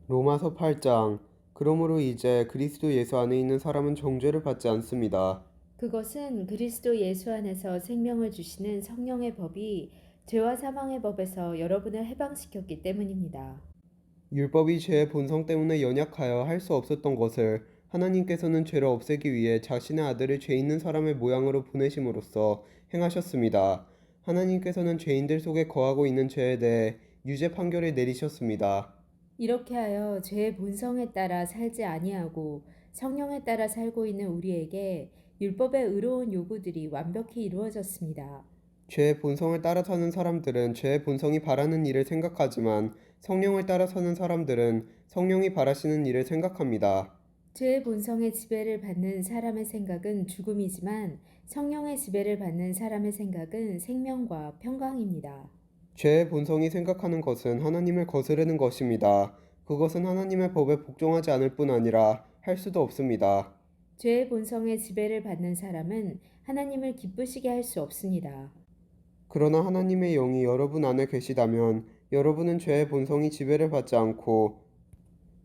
로마서 8장. 그러므로 이제 그리스도 예수 안에 있는 사람은 정죄를 받지 않습니다. 그것은 그리스도 예수 안에서 생명을 주시는 성령의 법이 죄와 사망의 법에서 여러분을 해방시켰기 때문입니다. 율법이 죄의 본성 때문에 연약하여 할 수 없었던 것을 하나님께서는 죄를 없애기 위해 자신의 아들을 죄 있는 사람의 모양으로 보내심으로써 행하셨습니다. 하나님께서는 죄인들 속에 거하고 있는 죄에 대해 유죄 판결을 내리셨습니다. 이렇게 하여 죄의 본성에 따라 살지 아니하고 성령에 따라 살고 있는 우리에게 율법의 의로운 요구들이 완벽히 이루어졌습니다. 죄의 본성을 따라 사는 사람들은 죄의 본성이 바라는 일을 생각하지만 성령을 따라 사는 사람들은 성령이 바라시는 일을 생각합니다. 죄의 본성의 지배를 받는 사람의 생각은 죽음이지만 성령의 지배를 받는 사람의 생각은 생명과 평강입니다. 죄의 본성이 생각하는 것은 하나님을 거스르는 것입니다. 그것은 하나님의 법에 복종하지 않을 뿐 아니라 할 수도 없습니다. 죄의 본성의 지배를 받는 사람은 하나님을 기쁘시게 할 수 없습니다. 그러나 하나님의 영이 여러분 안에 계시다면 여러분은 죄의 본성이 지배를 받지 않고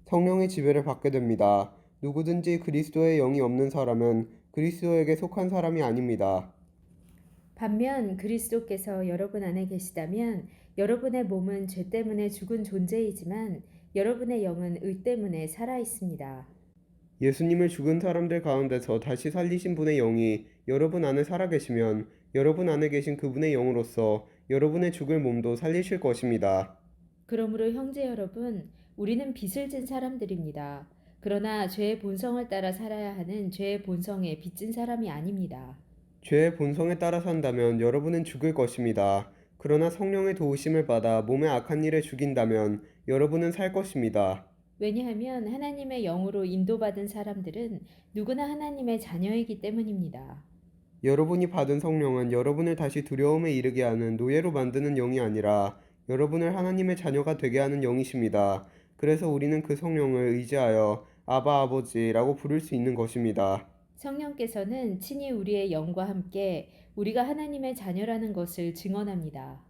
성령의 지배를 받게 됩니다. 누구든지 그리스도의 영이 없는 사람은 그리스도에게 속한 사람이 아닙니다. 반면 그리스도께서 여러분 안에 계시다면 여러분의 몸은 죄 때문에 죽은 존재이지만 여러분의 영은 의 때문에 살아 있습니다. 예수님을 죽은 사람들 가운데서 다시 살리신 분의 영이 여러분 안에 살아계시면 여러분 안에 계신 그분의 영으로서 여러분의 죽을 몸도 살리실 것입니다. 그러므로 형제 여러분, 우리는 빚을 진 사람들입니다. 그러나 죄의 본성을 따라 살아야 하는 죄의 본성에 빚진 사람이 아닙니다. 죄의 본성에 따라 산다면 여러분은 죽을 것입니다. 그러나 성령의 도우심을 받아 몸의 악한 일을 죽인다면 여러분은 살 것입니다. 왜냐하면 하나님의 영으로 인도받은 사람들은 누구나 하나님의 자녀이기 때문입니다. 여러분이 받은 성령은 여러분을 다시 두려움에 이르게 하는 노예로 만드는 영이 아니라 여러분을 하나님의 자녀가 되게 하는 영이십니다. 그래서 우리는 그 성령을 의지하여 아바 아버지라고 부를 수 있는 것입니다. 성령께서는 친히 우리의 영과 함께 우리가 하나님의 자녀라는 것을 증언합니다.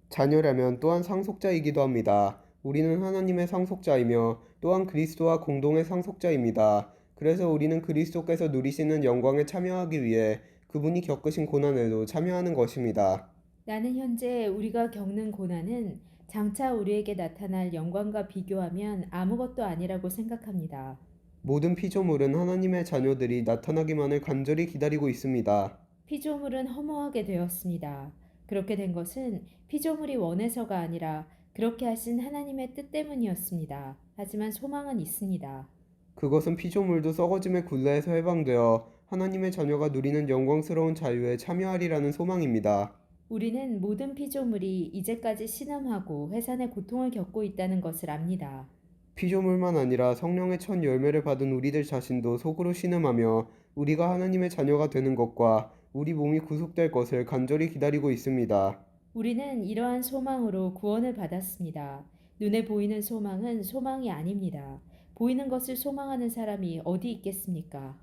자녀라면 또한 상속자이기도 합니다. 우리는 하나님의 상속자이며 또한 그리스도와 공동의 상속자입니다. 그래서 우리는 그리스도께서 누리시는 영광에 참여하기 위해 그분이 겪으신 고난에도 참여하는 것입니다. 나는 현재 우리가 겪는 고난은 장차 우리에게 나타날 영광과 비교하면 아무것도 아니라고 생각합니다. 모든 피조물은 하나님의 자녀들이 나타나기만을 간절히 기다리고 있습니다. 피조물은 허무하게 되었습니다. 그렇게 된 것은 피조물이 원해서가 아니라 그렇게 하신 하나님의 뜻 때문이었습니다. 하지만 소망은 있습니다. 그것은 피조물도 썩어짐의 굴레에서 해방되어 하나님의 자녀가 누리는 영광스러운 자유에 참여하리라는 소망입니다. 우리는 모든 피조물이 이제까지 신음하고 해산의 고통을 겪고 있다는 것을 압니다. 피조물만 아니라 성령의 첫 열매를 받은 우리들 자신도 속으로 신음하며 우리가 하나님의 자녀가 되는 것과 우리 몸이 구속될 것을 간절히 기다리고 있습니다. 우리는 이러한 소망으로 구원을 받았습니다. 눈에 보이는 소망은 소망이 아닙니다. 보이는 것을 소망하는 사람이 어디 있겠습니까?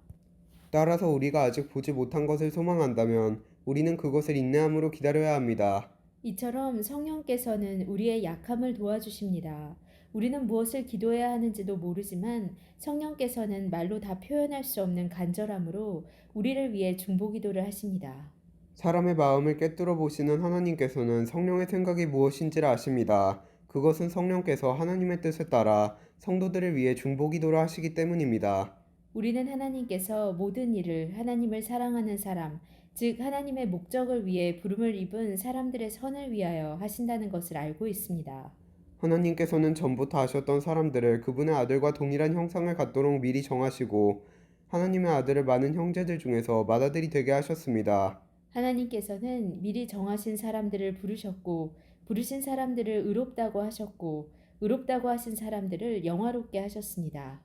따라서 우리가 아직 보지 못한 것을 소망한다면 우리는 그것을 인내함으로 기다려야 합니다. 이처럼 성령께서는 우리의 약함을 도와주십니다. 우리는 무엇을 기도해야 하는지도 모르지만 성령께서는 말로 다 표현할 수 없는 간절함으로 우리를 위해 중보기도를 하십니다. 사람의 마음을 꿰뚫어 보시는 하나님께서는 성령의 생각이 무엇인지를 아십니다. 그것은 성령께서 하나님의 뜻에 따라 성도들을 위해 중보기도를 하시기 때문입니다. 우리는 하나님께서 모든 일을 하나님을 사랑하는 사람, 즉 하나님의 목적을 위해 부름을 입은 사람들의 선을 위하여 하신다는 것을 알고 있습니다. 하나님께서는 전부터 아셨던 사람들을 그분의 아들과 동일한 형상을 갖도록 미리 정하시고 하나님의 아들을 많은 형제들 중에서 맏아들이 되게 하셨습니다. 하나님께서는 미리 정하신 사람들을 부르셨고, 부르신 사람들을 의롭다고 하셨고, 의롭다고 하신 사람들을 영화롭게 하셨습니다.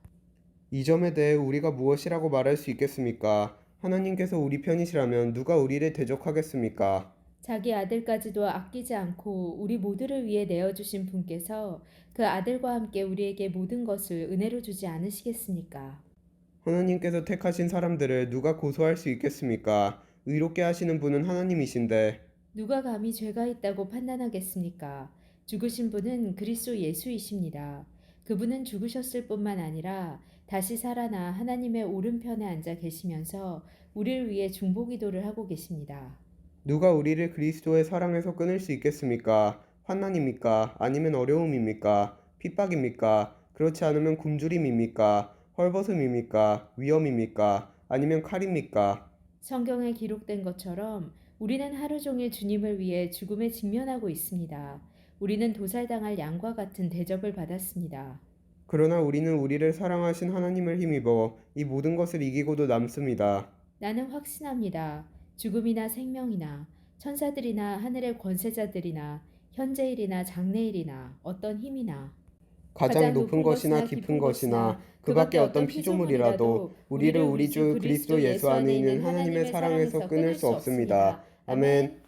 이 점에 대해 우리가 무엇이라고 말할 수 있겠습니까? 하나님께서 우리 편이시라면 누가 우리를 대적하겠습니까? 자기 아들까지도 아끼지 않고 우리 모두를 위해 내어주신 분께서 그 아들과 함께 우리에게 모든 것을 은혜로 주지 않으시겠습니까? 하나님께서 택하신 사람들을 누가 고소할 수 있겠습니까? 의롭게 하시는 분은 하나님이신데 누가 감히 죄가 있다고 판단하겠습니까? 죽으신 분은 그리스도 예수이십니다. 그분은 죽으셨을 뿐만 아니라 다시 살아나 하나님의 오른편에 앉아 계시면서 우리를 위해 중보기도를 하고 계십니다. 누가 우리를 그리스도의 사랑에서 끊을 수 있겠습니까? 환난입니까? 아니면 어려움입니까? 핍박입니까? 그렇지 않으면 굶주림입니까? 헐벗음입니까? 위험입니까? 아니면 칼입니까? 성경에 기록된 것처럼 우리는 하루 종일 주님을 위해 죽음에 직면하고 있습니다. 우리는 도살당할 양과 같은 대접을 받았습니다. 그러나 우리는 우리를 사랑하신 하나님을 힘입어 이 모든 것을 이기고도 남습니다. 나는 확신합니다. 죽음이나 생명이나 천사들이나 하늘의 권세자들이나 현재일이나 장래일이나 어떤 힘이나 가장 높은 것이나 깊은 것이나 그 밖에 어떤 피조물이라도 우리를 우리 주 그리스도 예수 안에 있는 하나님의 사랑에서 끊을 수 없습니다. 아멘.